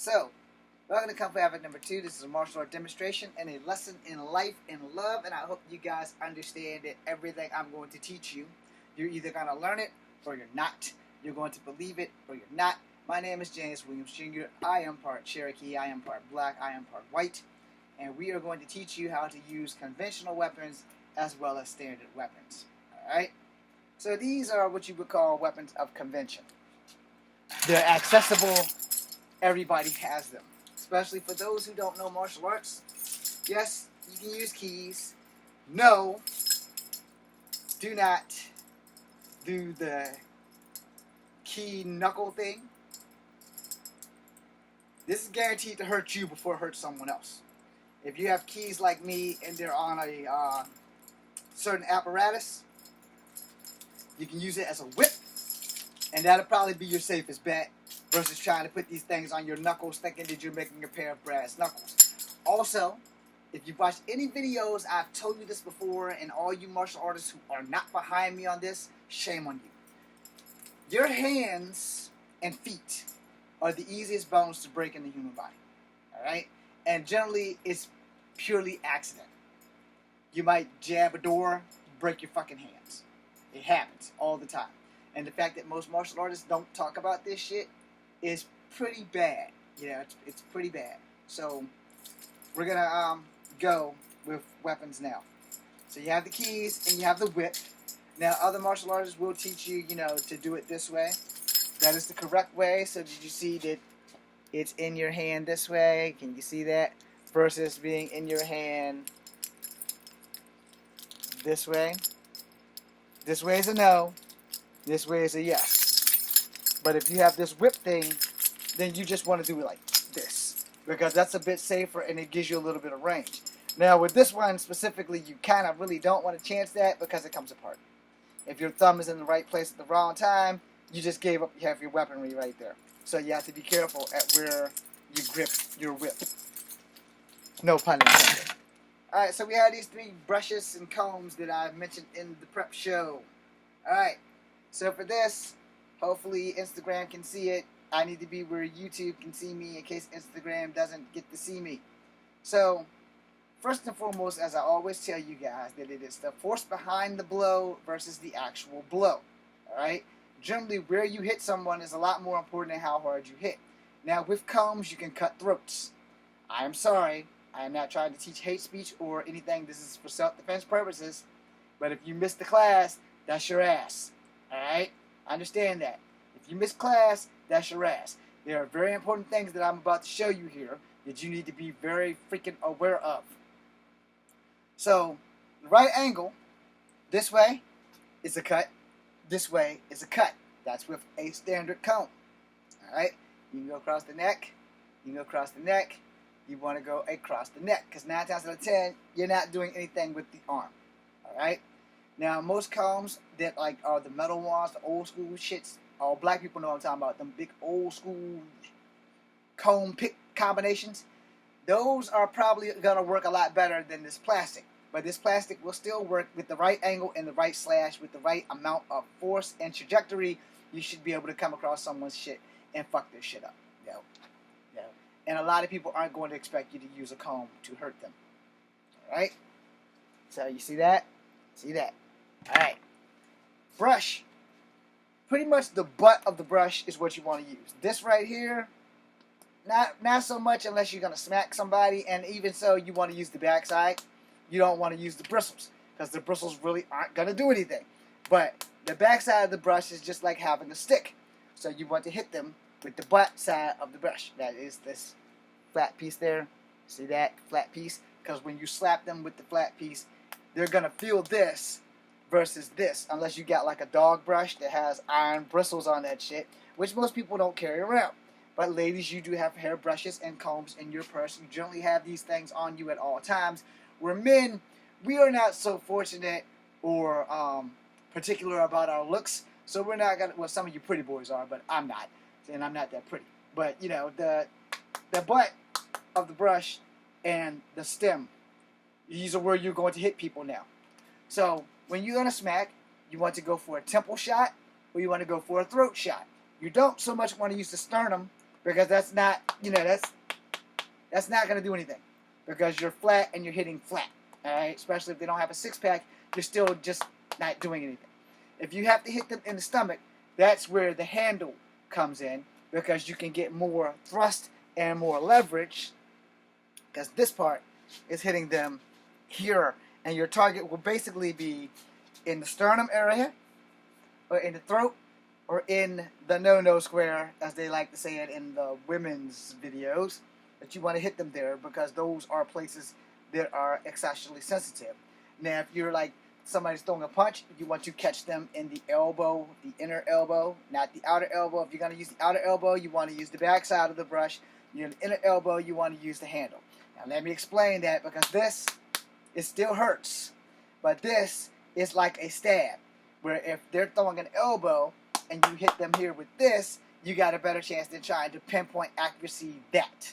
So, welcome to Kung Fu Havoc number 2. This is a martial art demonstration and a lesson in life and love, and I hope you guys understand that everything I'm going to teach you, you're either going to learn it or you're not. You're going to believe it or you're not. My name is James Williams Jr. I am part Cherokee, I am part black, I am part white, and we are going to teach you how to use conventional weapons as well as standard weapons. Alright? So these are what you would call weapons of convention. They're accessible. Everybody has them. Especially for those who don't know martial arts. Yes, you can use keys. No, do not do the key knuckle thing. This is guaranteed to hurt you before it hurts someone else. If you have keys like me and they're on a certain apparatus, you can use it as a whip, and that'll probably be your safest bet versus trying to put these things on your knuckles thinking that you're making a pair of brass knuckles. Also, if you've watched any videos, I've told you this before, and all you martial artists who are not behind me on this, shame on you. Your hands and feet are the easiest bones to break in the human body. Alright? And generally, it's purely accident. You might jab a door, break your fucking hands. It happens all the time. And the fact that most martial artists don't talk about this shit is pretty bad. Yeah, it's pretty bad. So we're gonna go with weapons now. So you have the keys and you have the whip. Now other martial artists will teach you, to do it this way. That is the correct way. So did you see that it's in your hand this way? Can you see that? Versus being in your hand this way. This way is a no. This way is a yes. But if you have this whip thing, then you just want to do it like this. Because that's a bit safer and it gives you a little bit of range. Now with this one specifically, you kind of really don't want to chance that because it comes apart. If your thumb is in the right place at the wrong time, you just gave up half your weaponry right there. So you have to be careful at where you grip your whip. No pun intended. Alright, so we have these 3 brushes and combs that I mentioned in the prep show. Alright, so for this, hopefully Instagram can see it. I need to be where YouTube can see me in case Instagram doesn't get to see me. So, first and foremost, as I always tell you guys, that it is the force behind the blow versus the actual blow. Alright? Generally, where you hit someone is a lot more important than how hard you hit. Now, with combs, you can cut throats. I am sorry. I am not trying to teach hate speech or anything. This is for self-defense purposes. But if you missed the class, that's your ass. Alright? Understand that. If you missed class, that's your ass. There are very important things that I'm about to show you here that you need to be very freaking aware of. So, the right angle, this way, is a cut. This way is a cut. That's with a standard comb. Alright? You can go across the neck. You can go across the neck. You want to go across the neck. Because 9 times out of 10, you're not doing anything with the arm. Alright? Now, most combs that are the metal ones, the old school shits, all black people know what I'm talking about, them big old school comb pick combinations, those are probably going to work a lot better than this plastic. But this plastic will still work with the right angle and the right slash, with the right amount of force and trajectory. You should be able to come across someone's shit and fuck their shit up. And a lot of people aren't going to expect you to use a comb to hurt them. Alright? So you see that? See that? Alright. Brush. Pretty much the butt of the brush is what you want to use. This right here, not so much unless you're going to smack somebody, and even so, you want to use the backside. You don't want to use the bristles, because the bristles really aren't going to do anything. But the backside of the brush is just like having a stick. So you want to hit them with the butt side of the brush. That is this flat piece there. See that flat piece? Because when you slap them with the flat piece, they're going to feel this versus this, unless you got like a dog brush that has iron bristles on that shit, which most people don't carry around. But ladies, you do have hair brushes and combs in your purse. You generally have these things on you at all times. Where men, we are not so fortunate or particular about our looks, so we're not gonna. Well, some of you pretty boys are, but I'm not, and I'm not that pretty. But the butt of the brush and the stem, these are where you're going to hit people now. So when you're gonna smack, you want to go for a temple shot or you want to go for a throat shot. You don't so much want to use the sternum because that's not, that's not going to do anything, because you're flat and you're hitting flat. All right, especially if they don't have a six-pack, you're still just not doing anything. If you have to hit them in the stomach, that's where the handle comes in, because you can get more thrust and more leverage, because this part is hitting them here, and your target will basically be in the sternum area, or in the throat, or in the no-no square, as they like to say it in the women's videos, that you want to hit them there, because those are places that are excessively sensitive. Now, if you're like somebody's throwing a punch, you want to catch them in the elbow, the inner elbow, not the outer elbow. If you're going to use the outer elbow, you want to use the back side of the brush. You're in the inner elbow, you want to use the handle. Now, let me explain that, because this, it still hurts, but this is like a stab, where if they're throwing an elbow and you hit them here with this, you got a better chance than trying to pinpoint accuracy that.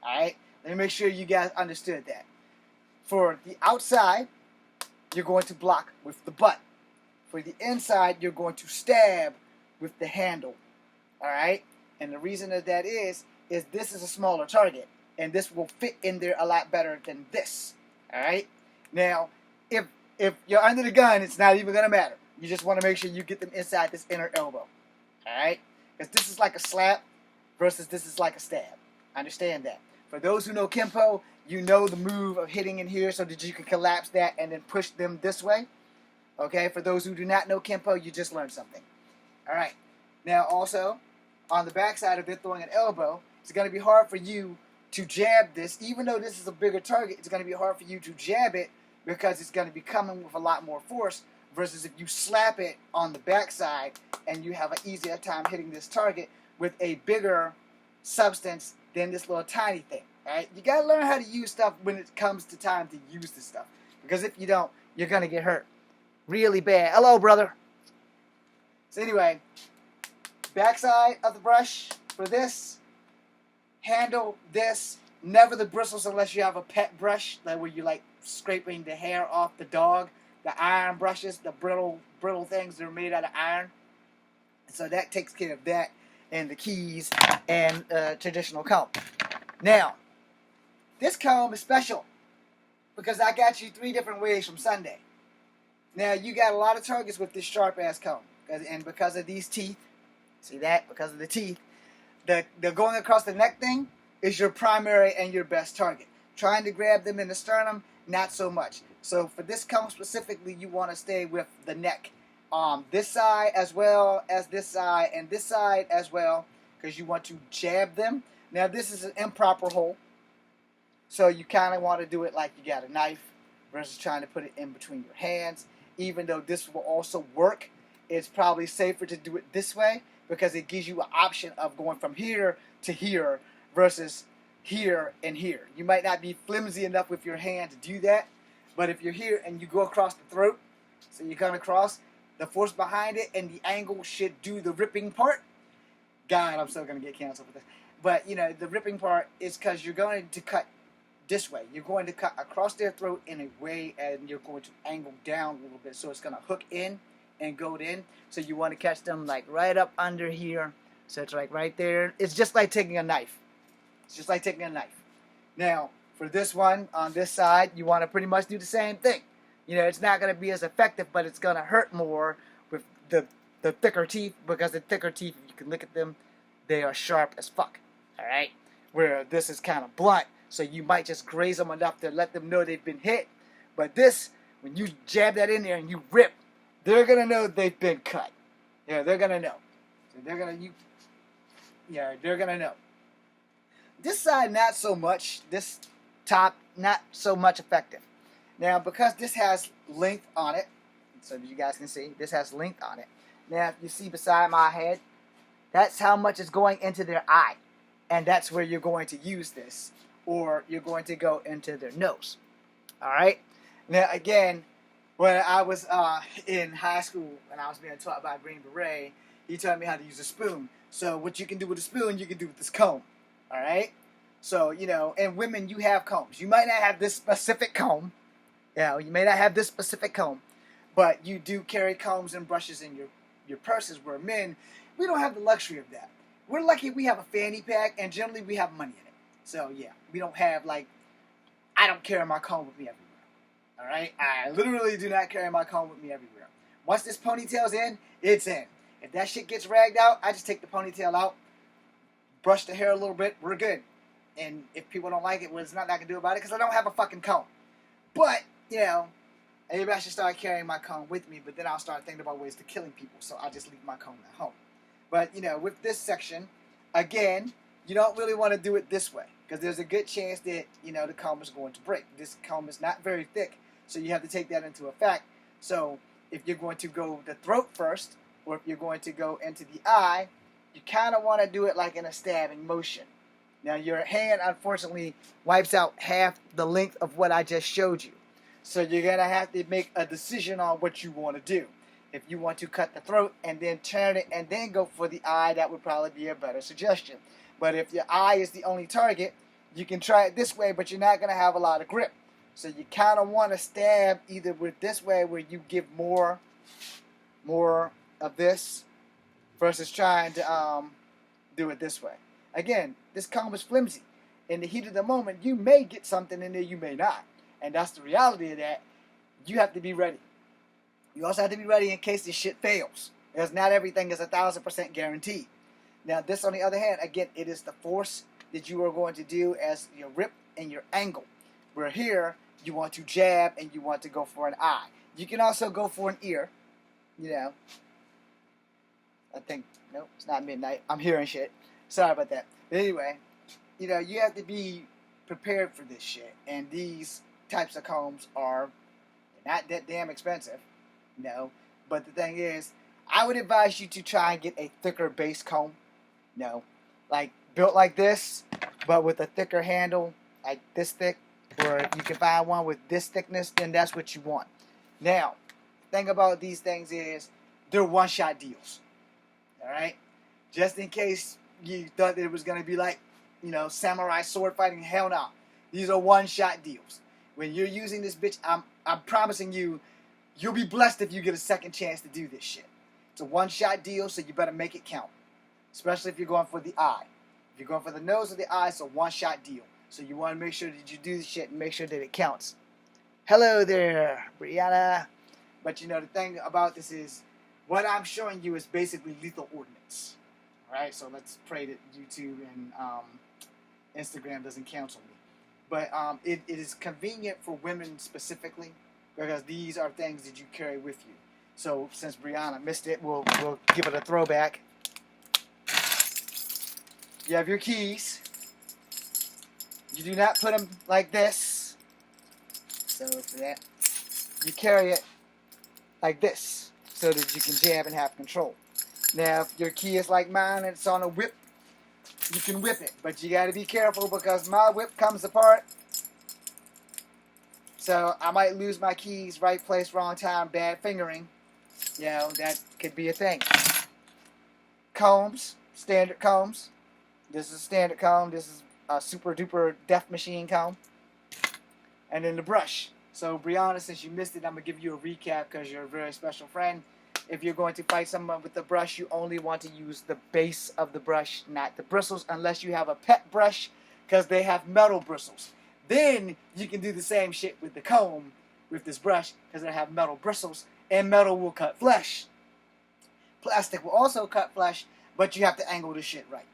Alright? Let me make sure you guys understood that. For the outside, you're going to block with the butt. For the inside, you're going to stab with the handle. Alright? And the reason that is this is a smaller target, and this will fit in there a lot better than this. Alright? Now, if you're under the gun, it's not even going to matter. You just want to make sure you get them inside this inner elbow. Alright? Because this is like a slap versus this is like a stab. Understand that. For those who know Kempo, you know the move of hitting in here so that you can collapse that and then push them this way. Okay? For those who do not know Kempo, you just learned something. Alright. Now also, on the backside of it throwing an elbow, it's going to be hard for you to jab this. Even though this is a bigger target, it's going to be hard for you to jab it, because it's going to be coming with a lot more force, versus if you slap it on the backside and you have an easier time hitting this target with a bigger substance than this little tiny thing. Alright? You got to learn how to use stuff when it comes to time to use this stuff, because if you don't, you're going to get hurt really bad. Hello, brother. So anyway, backside of the brush for this, handle this, never the bristles unless you have a pet brush, like where you like scraping the hair off the dog, the iron brushes, the brittle things that are made out of iron. So that takes care of that, and the keys, and traditional comb. Now, this comb is special, because I got you 3 different ways from Sunday. Now, you got a lot of targets with this sharp-ass comb, and because of these teeth, see that? Because of the teeth, the going across the neck thing is your primary and your best target. Trying to grab them in the sternum, not so much. So for this comb specifically, you want to stay with the neck. This side as well as this side, and this side as well, because you want to jab them. Now this is an improper hole, so you kind of want to do it like you got a knife, versus trying to put it in between your hands. Even though this will also work, it's probably safer to do it this way, because it gives you an option of going from here to here versus here and here. You might not be flimsy enough with your hand to do that, but if you're here and you go across the throat, so you come across, the force behind it and the angle should do the ripping part. God, I'm still going to get canceled with this. But, the ripping part is because you're going to cut this way. You're going to cut across their throat in a way, and you're going to angle down a little bit, so it's going to hook in and go in. So you want to catch them like right up under here. So it's like right there. It's just like taking a knife. It's just like taking a knife. Now, for this one, on this side, you want to pretty much do the same thing. It's not going to be as effective, but it's going to hurt more with the thicker teeth, because the thicker teeth, you can look at them, they are sharp as fuck. Alright? Where this is kind of blunt, so you might just graze them enough to let them know they've been hit. But this, when you jab that in there and you rip, they're going to know they've been cut. Yeah, they're going to know. So they're going to know. This side, not so much. This top, not so much effective. Now, because this has length on it, so that you guys can see, this has length on it. Now, if you see beside my head, that's how much is going into their eye. And that's where you're going to use this. Or you're going to go into their nose. Alright? Now, again, when I was in high school, and I was being taught by Green Beret, he taught me how to use a spoon. So what you can do with a spoon, you can do with this comb. Alright? So, and women, you have combs. You might not have this specific comb. You may not have this specific comb, but you do carry combs and brushes in your purses, where men, we don't have the luxury of that. we're lucky we have a fanny pack, and generally we have money in it. So yeah, we don't have like, I don't carry my comb with me everywhere. All right, I literally do not carry my comb with me everywhere. Once this ponytail's in, it's in. If that shit gets ragged out, I just take the ponytail out, brush the hair a little bit, we're good. And if people don't like it, well, there's nothing I can do about it because I don't have a fucking comb. But, you know, maybe I should start carrying my comb with me, but then I'll start thinking about ways to killing people, so I'll just leave my comb at home. But, you know, with this section, again, you don't really want to do it this way because there's a good chance that, you know, the comb is going to break. This comb is not very thick, so you have to take that into effect. So if you're going to go the throat first, or if you're going to go into the eye, you kind of want to do it like in a stabbing motion. Now, your hand, unfortunately, wipes out half the length of what I just showed you. So you're going to have to make a decision on what you want to do. If you want to cut the throat and then turn it and then go for the eye, that would probably be a better suggestion. But if your eye is the only target, you can try it this way, but you're not going to have a lot of grip. So you kind of want to stab either with this way where you give more of this versus trying to do it this way. Again, this comb is flimsy. In the heat of the moment, you may get something in there, you may not. And that's the reality of that. You have to be ready. You also have to be ready in case this shit fails. Because not everything is 1,000% guaranteed. Now, this on the other hand, again, it is the force that you are going to do as your rip and your angle. Where here, you want to jab and you want to go for an eye. You can also go for an ear. You know. I think, nope, it's not midnight. I'm hearing shit. Sorry about that. But anyway, you know, you have to be prepared for this shit. And these types of combs are not that damn expensive. No. But the thing is, I would advise you to try and get a thicker base comb. No. Like, built like this, but with a thicker handle, like this thick. Or if you can find one with this thickness, then that's what you want. Now, the thing about these things is, they're one-shot deals. Alright? Just in case you thought that it was going to be like, you know, samurai sword fighting. Hell no. These are one-shot deals. When you're using this bitch, I'm promising you, you'll be blessed if you get a second chance to do this shit. It's a one-shot deal, so you better make it count. Especially if you're going for the eye. If you're going for the nose or the eye, it's a one-shot deal. So you want to make sure that you do this shit and make sure that it counts. Hello there, Brianna. But you know, the thing about this is, what I'm showing you is basically lethal ordnance. Alright, so let's pray that YouTube and Instagram doesn't cancel me. But it is convenient for women specifically, because these are things that you carry with you. So since Brianna missed it, we'll give it a throwback. You have your keys. You do not put them like this. So for that, you carry it like this, so that you can jab and have control. Now, if your key is like mine and it's on a whip, you can whip it. But you got to be careful because my whip comes apart. So I might lose my keys, right place, wrong time, bad fingering. You know, that could be a thing. Combs, standard combs. This is a standard comb. This is a super duper death machine comb. And then the brush. So Brianna, since you missed it, I'm going to give you a recap because you're a very special friend. If you're going to fight someone with the brush, you only want to use the base of the brush, not the bristles, unless you have a pet brush, because they have metal bristles. Then you can do the same shit with the comb, with this brush, because they have metal bristles, and metal will cut flesh. Plastic will also cut flesh, but you have to angle the shit right.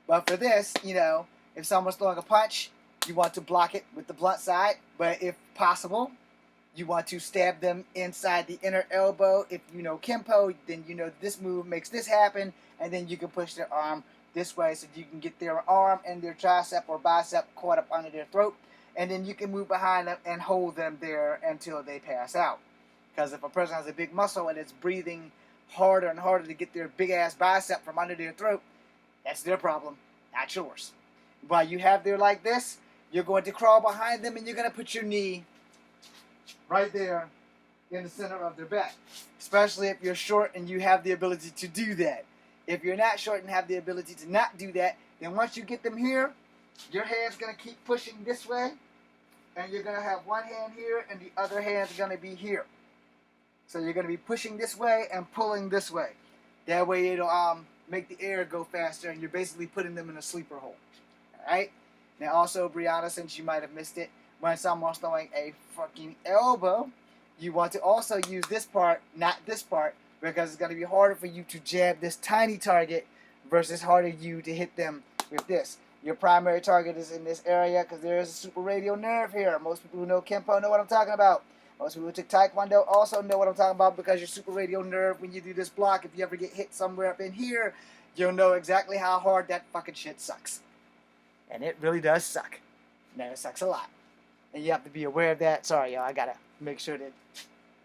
But for this, you know, if someone's throwing a punch, you want to block it with the blunt side, but if possible, you want to stab them inside the inner elbow. If you know Kempo, then you know this move makes this happen, and then you can push their arm this way so you can get their arm and their tricep or bicep caught up under their throat, and then you can move behind them and hold them there until they pass out. Because if a person has a big muscle and it's breathing harder and harder to get their big-ass bicep from under their throat, that's their problem, not yours. While you have there like this, you're going to crawl behind them and you're going to put your knee right there in the center of their back. Especially if you're short and you have the ability to do that. If you're not short and have the ability to not do that, then once you get them here, your hand's going to keep pushing this way. And you're going to have one hand here and the other hand's going to be here. So you're going to be pushing this way and pulling this way. That way it'll make the air go faster, and you're basically putting them in a sleeper hole. Alright? Now also, Brianna, since you might have missed it, when someone's throwing a fucking elbow, you want to also use this part, not this part, because it's going to be harder for you to jab this tiny target versus harder you to hit them with this. Your primary target is in this area because there is a super radial nerve here. Most people who know Kempo know what I'm talking about. Most people who took Taekwondo also know what I'm talking about because your super radial nerve, when you do this block, if you ever get hit somewhere up in here, you'll know exactly how hard that fucking shit sucks. And it really does suck. No, it sucks a lot. And you have to be aware of that. Sorry, y'all, I gotta make sure that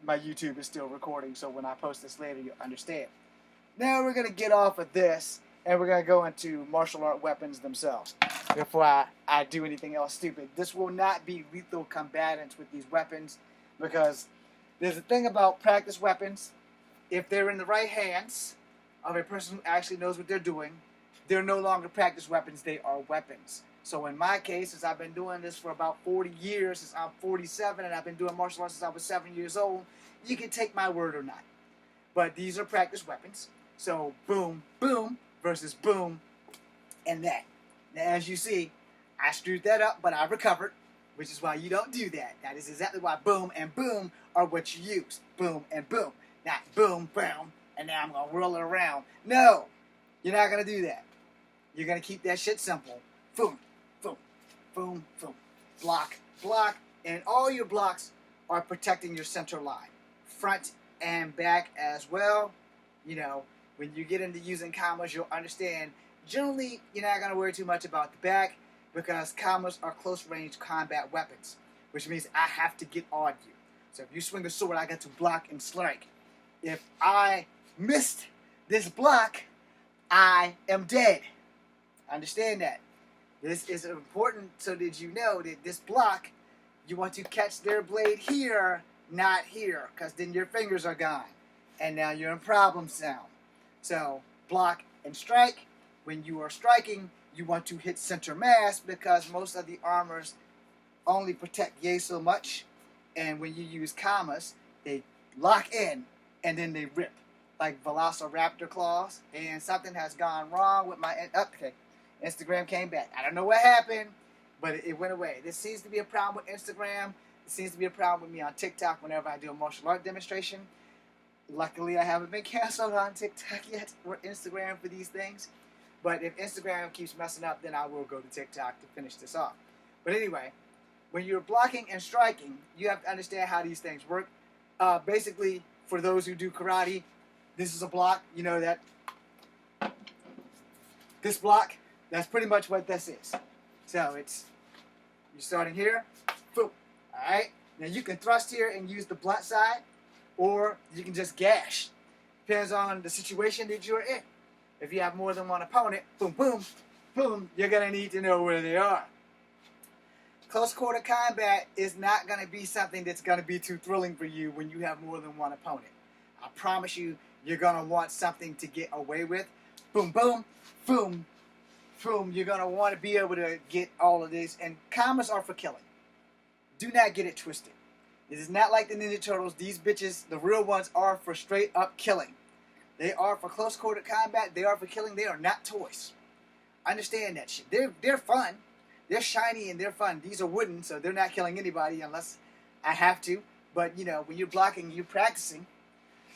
my YouTube is still recording so when I post this later, you'll understand. Now we're gonna get off of this and we're gonna go into martial art weapons themselves before I do anything else stupid. This will not be lethal combatants with these weapons because there's a thing about practice weapons. If they're in the right hands of a person who actually knows what they're doing, they're no longer practice weapons, they are weapons. So in my case, since I've been doing this for about 40 years, since I'm 47 and I've been doing martial arts since I was 7 years old, you can take my word or not. But these are practice weapons. So boom, boom versus boom and that. Now as you see, I screwed that up, but I recovered, which is why you don't do that. That is exactly why boom and boom are what you use. Boom and boom. Not boom, boom, and now I'm going to whirl it around. No, you're not going to do that. You're going to keep that shit simple. Boom. Boom, boom, block, block, and all your blocks are protecting your center line, front and back as well. You know, when you get into using kamas, you'll understand. Generally, you're not going to worry too much about the back because kamas are close-range combat weapons, which means I have to get on you. So if you swing a sword, I got to block and strike. If I missed this block, I am dead. Understand that. This is important so that you know that this block, you want to catch their blade here, not here, because then your fingers are gone. And now you're in problem zone. So, block and strike. When you are striking, you want to hit center mass because most of the armors only protect yay so much. And when you use kamas, they lock in and then they rip. Like Velociraptor claws. And something has gone wrong with my... Okay. Instagram came back. I don't know what happened, but it went away. This seems to be a problem with Instagram. It seems to be a problem with me on TikTok whenever I do a martial art demonstration. Luckily, I haven't been canceled on TikTok yet or Instagram for these things. But if Instagram keeps messing up, then I will go to TikTok to finish this off. But anyway, when you're blocking and striking, you have to understand how these things work. Basically, for those who do karate, this is a block. You know that. This block. That's pretty much what this is. So it's, you're starting here, boom, alright? Now you can thrust here and use the blunt side, or you can just gash. Depends on the situation that you're in. If you have more than one opponent, boom, boom, boom, you're going to need to know where they are. Close quarter combat is not going to be something that's going to be too thrilling for you when you have more than one opponent. I promise you, you're going to want something to get away with. Boom, boom, boom. Boom, you're going to want to be able to get all of these. And kamas are for killing. Do not get it twisted. This is not like the Ninja Turtles. These bitches, the real ones, are for straight up killing. They are for close quarter combat. They are for killing. They are not toys. Understand that shit. They're fun. They're shiny and they're fun. These are wooden, so they're not killing anybody unless I have to. But, you know, when you're blocking, you're practicing.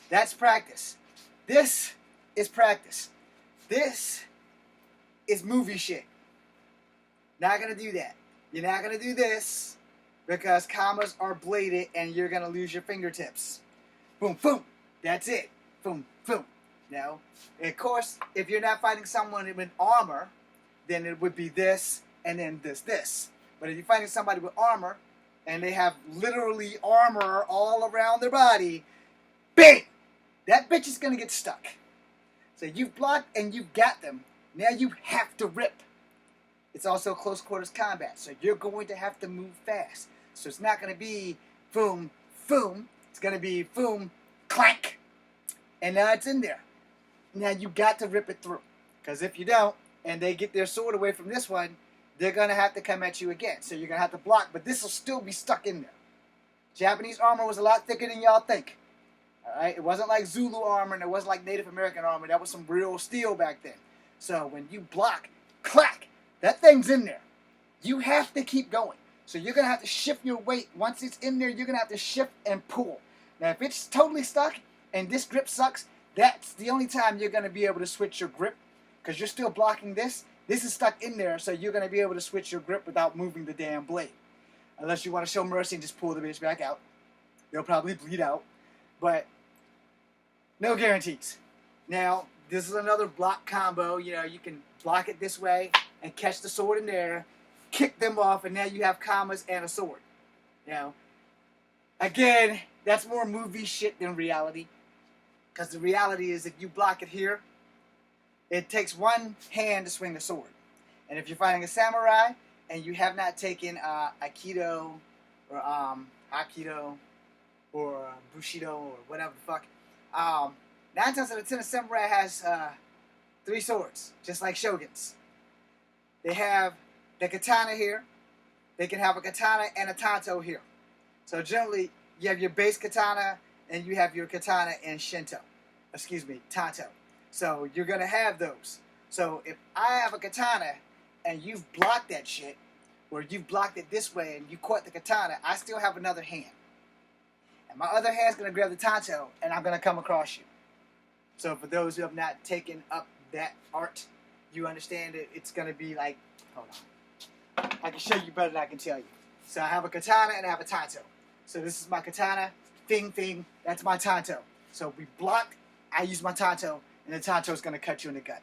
That's practice. This is practice. This is movie shit. Not gonna do that. You're not gonna do this because kamas are bladed and you're gonna lose your fingertips. Boom, boom. That's it. Boom, boom. Now, of course, if you're not fighting someone with armor, then it would be this and then this. But if you're fighting somebody with armor and they have literally armor all around their body, bang! That bitch is gonna get stuck. So you've blocked and you've got them. Now you have to rip. It's also close quarters combat, so you're going to have to move fast. So it's not going to be boom, boom. It's going to be boom, clank. And now it's in there. Now you got to rip it through. Because if you don't, and they get their sword away from this one, they're going to have to come at you again. So you're going to have to block, but this will still be stuck in there. Japanese armor was a lot thicker than y'all think. Alright? It wasn't like Zulu armor and it wasn't like Native American armor. That was some real steel back then. So when you block, clack, that thing's in there. You have to keep going. So you're going to have to shift your weight. Once it's in there, you're going to have to shift and pull. Now, if it's totally stuck and this grip sucks, that's the only time you're going to be able to switch your grip because you're still blocking this. This is stuck in there, so you're going to be able to switch your grip without moving the damn blade. Unless you want to show mercy and just pull the bitch back out. They'll probably bleed out. But no guarantees. Now, this is another block combo. You know, you can block it this way and catch the sword in there, kick them off, and now you have commas and a sword. You know, again, that's more movie shit than reality. Because the reality is if you block it here, it takes one hand to swing the sword. And if you're fighting a samurai and you have not taken Aikido or Hapkido or Bushido or whatever the fuck, 9 times out of 10 a samurai has 3 swords, just like shoguns. They have the katana here. They can have a katana and a tanto here. So generally, you have your base katana and you have your katana and tanto. So you're going to have those. So if I have a katana and you've blocked that shit, or you've blocked it this way and you caught the katana, I still have another hand. And my other hand's going to grab the tanto and I'm going to come across you. So for those who have not taken up that art, you understand it. It's going to be like, hold on. I can show you better than I can tell you. So I have a katana and I have a tanto. So this is my katana, thing, that's my tanto. So we block, I use my tanto, and the tanto is going to cut you in the gut.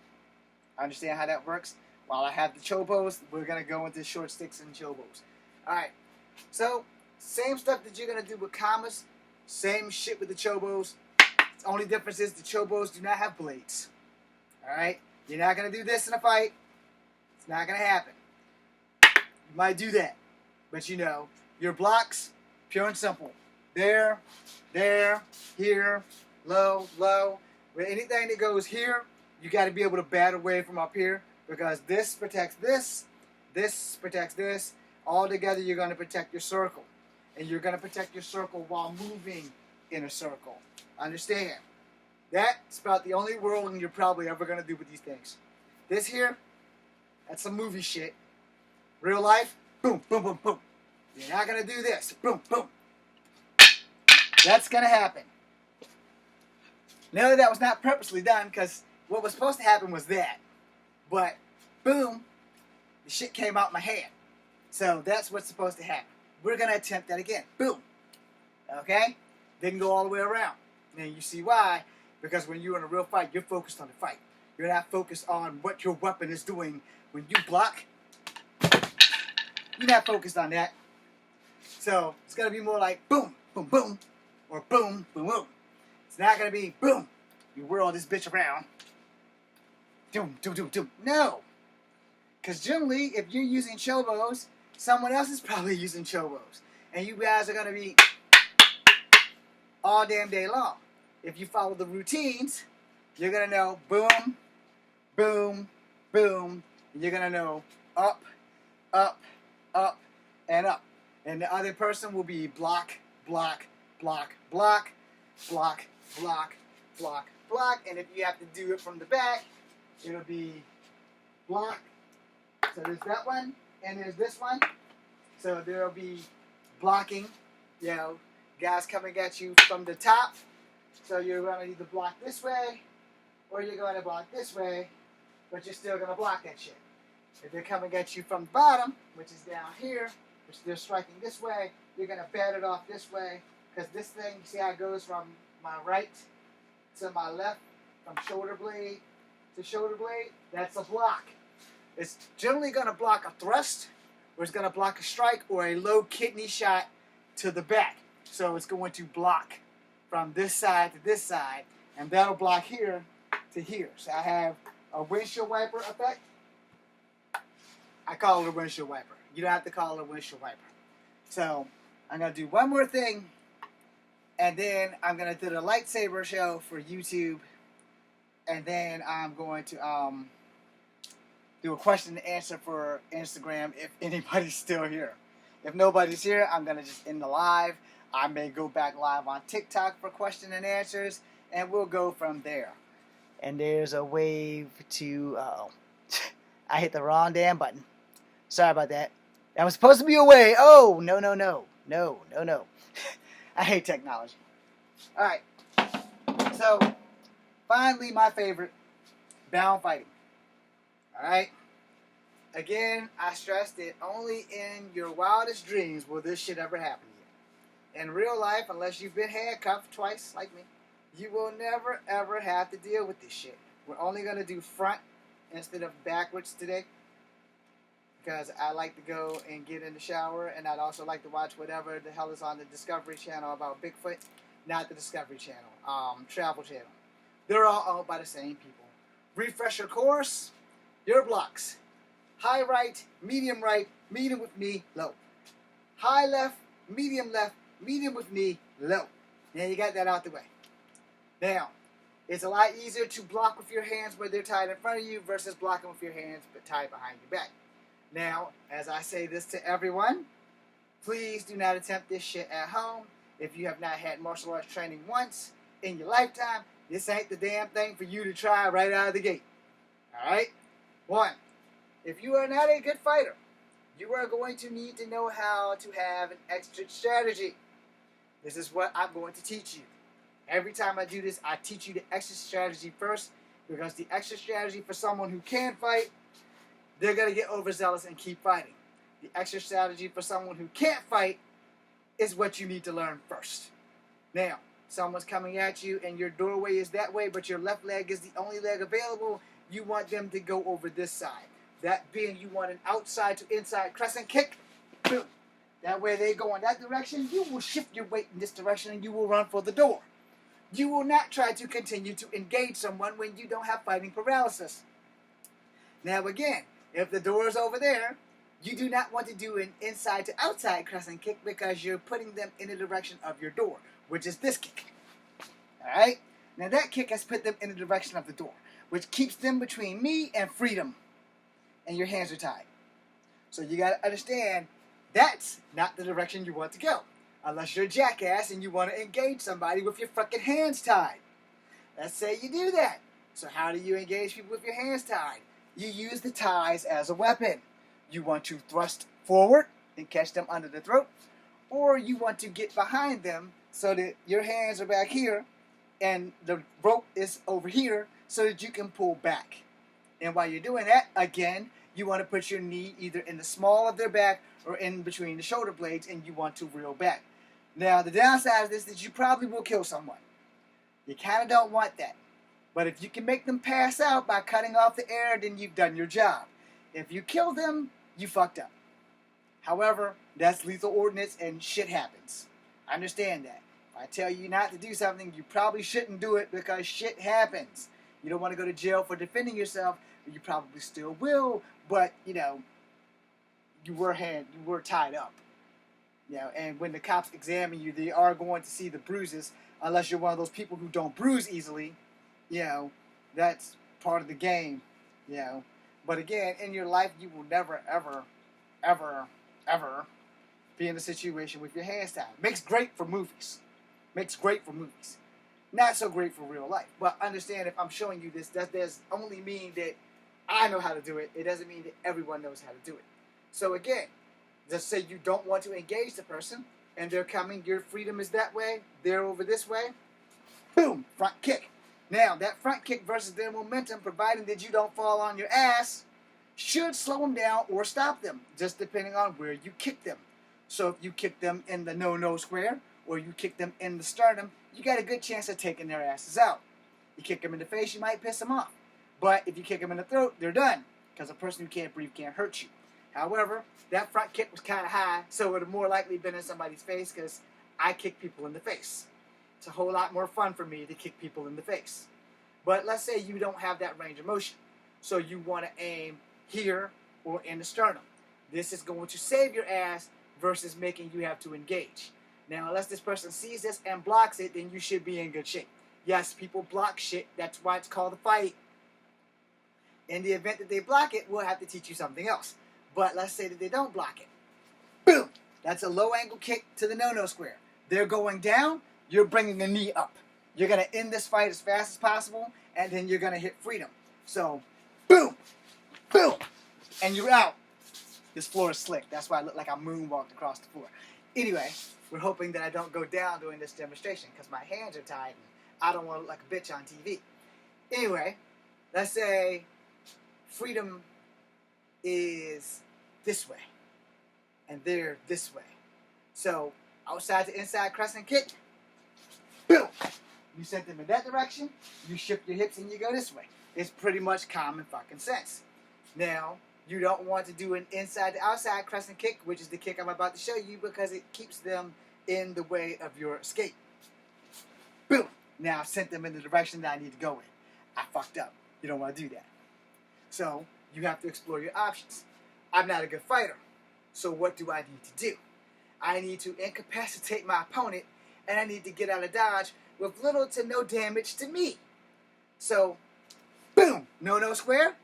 Understand how that works? While I have the chobos, we're going to go into short sticks and chobos. Alright, so same stuff that you're going to do with kamas, same shit with the chobos. The only difference is the chobos do not have blades. Alright, you're not going to do this in a fight. It's not going to happen. You might do that, but you know, your blocks, pure and simple. There, here, low. With anything that goes here, you got to be able to bat away from up here because this protects this protects this. All together, you're going to protect your circle. And you're going to protect your circle while moving in a circle. Understand? That's about the only whirling you're probably ever going to do with these things. This here, that's some movie shit. Real life, boom, boom, boom, boom. You're not going to do this. Boom, boom. That's going to happen. No, that was not purposely done because what was supposed to happen was that. But, boom, the shit came out my hand. So that's what's supposed to happen. We're going to attempt that again. Boom. Okay? Didn't go all the way around. And you see why. Because when you're in a real fight, you're focused on the fight. You're not focused on what your weapon is doing. When you block, you're not focused on that. So it's going to be more like boom, boom, boom. Or boom, boom, boom. It's not going to be boom. You whirl this bitch around. Doom, doom, doom, doom. No. Because generally, if you're using chobos, someone else is probably using chobos. And you guys are going to be all damn day long. If you follow the routines, you're going to know boom, boom, boom. And you're going to know up, up, up, and up. And the other person will be block, block, block, block, block, block, block, block. And if you have to do it from the back, it'll be block. So there's that one, and there's this one. So there'll be blocking, you know, guys coming at you from the top. So you're going to either block this way, or you're going to block this way, but you're still going to block that shit. If they're coming at you from the bottom, which is down here, which they're striking this way, you're going to bat it off this way, because this thing, you see how it goes from my right to my left, from shoulder blade to shoulder blade? That's a block. It's generally going to block a thrust, or it's going to block a strike, or a low kidney shot to the back. So it's going to block from this side to this side, and that'll block here to here. So I have a windshield wiper effect. I call it a windshield wiper. You don't have to call it a windshield wiper. So I'm going to do one more thing, and then I'm going to do the lightsaber show for YouTube, and then I'm going to do a question and answer for Instagram if anybody's still here. If nobody's here, I'm going to just end the live. I may go back live on TikTok for question and answers, and we'll go from there. And there's a wave to, I hit the wrong damn button. Sorry about that. That was supposed to be a wave. Oh, no. I hate technology. Alright, so finally my favorite, bound fighting. Alright? Again, I stress that only in your wildest dreams will this shit ever happen to you. In real life, unless you've been handcuffed twice, like me, you will never ever have to deal with this shit. We're only going to do front instead of backwards today, because I like to go and get in the shower, and I'd also like to watch whatever the hell is on the Discovery Channel about Bigfoot. Not the Discovery Channel, Travel Channel. They're all owned by the same people. Refresh your course, your blocks. High right, medium with knee, low. High left, medium with knee, low. Now you got that out the way. Now, it's a lot easier to block with your hands where they're tied in front of you versus blocking with your hands but tied behind your back. Now, as I say this to everyone, please do not attempt this shit at home. If you have not had martial arts training once in your lifetime, this ain't the damn thing for you to try right out of the gate. Alright? 1. If you are not a good fighter, you are going to need to know how to have an exit strategy. This is what I'm going to teach you. Every time I do this, I teach you the exit strategy first, because the exit strategy for someone who can fight, they're going to get overzealous and keep fighting. The exit strategy for someone who can't fight is what you need to learn first. Now, someone's coming at you and your doorway is that way, but your left leg is the only leg available. You want them to go over this side. That being, you want an outside to inside crescent kick. Boom. That way they go in that direction. You will shift your weight in this direction and you will run for the door. You will not try to continue to engage someone when you don't have fighting paralysis. Now again, if the door is over there, you do not want to do an inside to outside crescent kick, because you're putting them in the direction of your door, which is this kick. Alright? Now that kick has put them in the direction of the door, which keeps them between me and freedom. And your hands are tied. So you got to understand, that's not the direction you want to go. Unless you're a jackass and you want to engage somebody with your fucking hands tied. Let's say you do that. So how do you engage people with your hands tied? You use the ties as a weapon. You want to thrust forward and catch them under the throat, or you want to get behind them so that your hands are back here and the rope is over here so that you can pull back. And while you're doing that, again, you want to put your knee either in the small of their back or in between the shoulder blades, and you want to reel back. Now, the downside of this is that you probably will kill someone. You kind of don't want that. But if you can make them pass out by cutting off the air, then you've done your job. If you kill them, you fucked up. However, that's lethal ordinance and shit happens. I understand that. If I tell you not to do something, you probably shouldn't do it because shit happens. You don't want to go to jail for defending yourself, but you probably still will, but, you were tied up. And when the cops examine you, they are going to see the bruises, unless you're one of those people who don't bruise easily. That's part of the game. But again, in your life, you will never, ever, ever, ever be in a situation with your hands tied. Makes great for movies. Not so great for real life. But understand, if I'm showing you this, that does only mean that I know how to do it. It doesn't mean that everyone knows how to do it. So again, just say you don't want to engage the person, and they're coming, your freedom is that way, they're over this way, boom, front kick. Now, that front kick versus their momentum, providing that you don't fall on your ass, should slow them down or stop them, just depending on where you kick them. So if you kick them in the no-no square, or you kick them in the sternum, you got a good chance of taking their asses out. You kick them in the face, you might piss them off. But if you kick them in the throat, they're done, because a person who can't breathe can't hurt you. However, that front kick was kind of high, so it would have more likely been in somebody's face, because I kick people in the face. It's a whole lot more fun for me to kick people in the face. But let's say you don't have that range of motion, so you want to aim here or in the sternum. This is going to save your ass versus making you have to engage. Now, unless this person sees this and blocks it, then you should be in good shape. Yes, people block shit. That's why it's called a fight. In the event that they block it, we'll have to teach you something else. But let's say that they don't block it. Boom! That's a low angle kick to the no-no square. they're going down, you're bringing the knee up. You're going to end this fight as fast as possible, and then you're going to hit freedom. So, boom, boom, and you're out. This floor is slick. That's why I look like I moonwalked across the floor. Anyway, we're hoping that I don't go down during this demonstration because my hands are tied and I don't want to look like a bitch on TV. Anyway, let's say freedom is this way and they're this way. So, outside to inside crescent kick, boom. You sent them in that direction, you shift your hips and you go this way. It's pretty much common fucking sense. Now, you don't want to do an inside to outside crescent kick, which is the kick I'm about to show you, because it keeps them in the way of your escape. Boom. Now I've sent them in the direction that I need to go in. I fucked up. You don't want to do that. So you have to explore your options. I'm not a good fighter. So what do I need to do? I need to incapacitate my opponent, and I need to get out of dodge with little to no damage to me. So, boom. No square.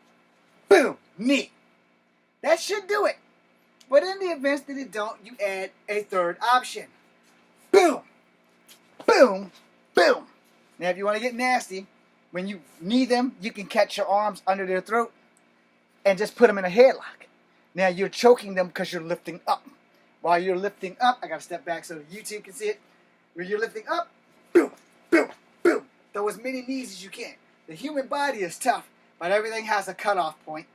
Boom. Knee. That should do it. But in the event that it don't, you add a third option. Boom. Boom. Boom. Now if you want to get nasty, when you knee them, you can catch your arms under their throat and just put them in a headlock. Now you're choking them because you're lifting up. While you're lifting up, I got to step back so that YouTube can see it. When you're lifting up, boom, boom, boom. Throw as many knees as you can. The human body is tough, but everything has a cutoff point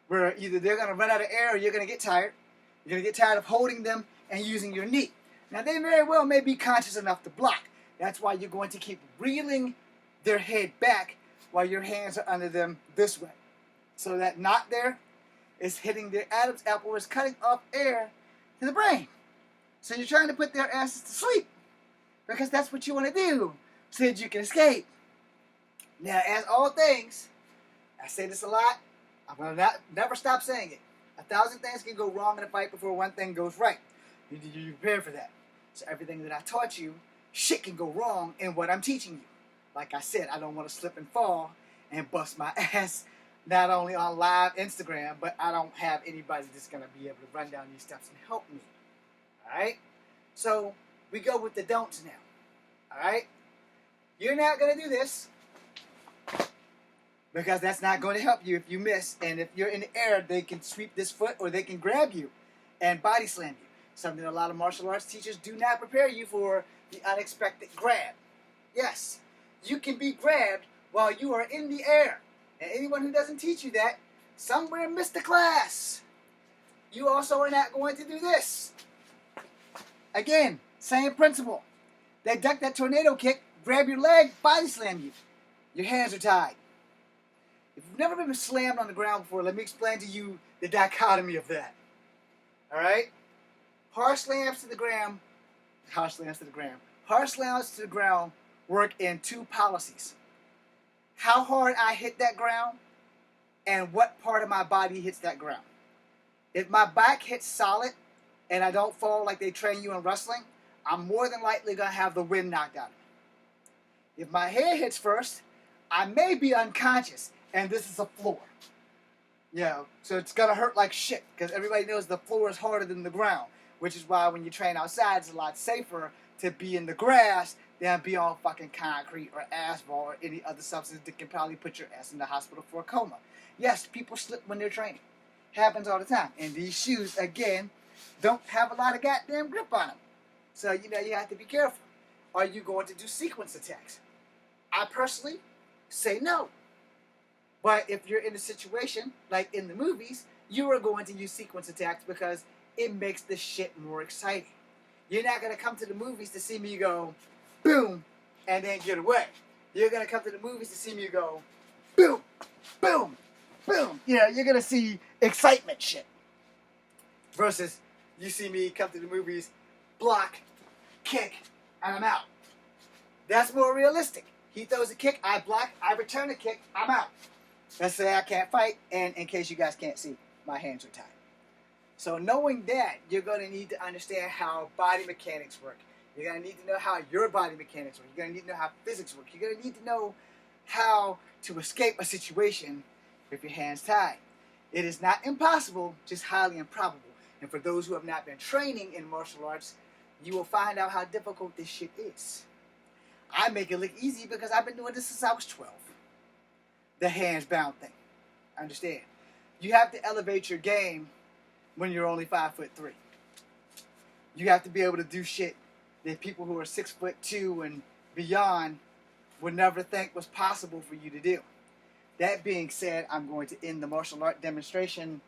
where either they're going to run out of air or you're going to get tired. You're going to get tired of holding them and using your knee. Now, they very well may be conscious enough to block. That's why you're going to keep reeling their head back while your hands are under them this way. So that knot there is hitting their Adam's apple, is cutting off air to the brain. So you're trying to put their asses to sleep because that's what you want to do so that you can escape. Now, as all things, I say this a lot, I'm going to never stop saying it. 1,000 things can go wrong in a fight before one thing goes right. You need to be prepared for that. So everything that I taught you, shit can go wrong in what I'm teaching you. Like I said, I don't want to slip and fall and bust my ass, not only on live Instagram, but I don't have anybody that's going to be able to run down these steps and help me. Alright? So, we go with the don'ts now. Alright? You're not going to do this, because that's not going to help you if you miss. And if you're in the air, they can sweep this foot or they can grab you and body slam you. Something a lot of martial arts teachers do not prepare you for, the unexpected grab. Yes, you can be grabbed while you are in the air. And anyone who doesn't teach you that, somewhere missed the class. You also are not going to do this. Again, same principle. They duck that tornado kick, grab your leg, body slam you. Your hands are tied. If you've never been slammed on the ground before, let me explain to you the dichotomy of that. Alright? Harsh slams to the ground work in two policies. How hard I hit that ground and what part of my body hits that ground. If my back hits solid and I don't fall like they train you in wrestling, I'm more than likely going to have the wind knocked out of me. If my head hits first, I may be unconscious. And this is a floor. So it's going to hurt like shit because everybody knows the floor is harder than the ground, which is why when you train outside, it's a lot safer to be in the grass than be on fucking concrete or asphalt or any other substance that can probably put your ass in the hospital for a coma. Yes, people slip when they're training. Happens all the time. And these shoes, again, don't have a lot of goddamn grip on them. So, you have to be careful. Are you going to do sequence attacks? I personally say no. But if you're in a situation, like in the movies, you are going to use sequence attacks because it makes the shit more exciting. You're not going to come to the movies to see me go, boom, and then get away. You're going to come to the movies to see me go, boom, boom, boom. You're going to see excitement shit. Versus you see me come to the movies, block, kick, and I'm out. That's more realistic. He throws a kick, I block, I return a kick, I'm out. Let's say I can't fight, and in case you guys can't see, my hands are tied. So knowing that, you're going to need to understand how body mechanics work. You're going to need to know how your body mechanics work. You're going to need to know how physics work. You're going to need to know how to escape a situation with your hands tied. It is not impossible, just highly improbable. And for those who have not been training in martial arts, you will find out how difficult this shit is. I make it look easy because I've been doing this since I was 12. The hands bound thing. Understand? You have to elevate your game when you're only 5'3". You have to be able to do shit that people who are 6'2" and beyond would never think was possible for you to do. That being said, I'm going to end the martial art demonstration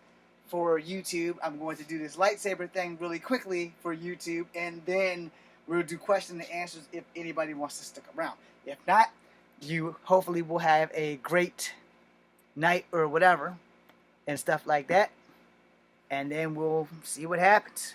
for YouTube. I'm going to do this lightsaber thing really quickly for YouTube, and then we'll do question and answers if anybody wants to stick around. If not, you hopefully will have a great night or whatever and stuff like that, and then we'll see what happens.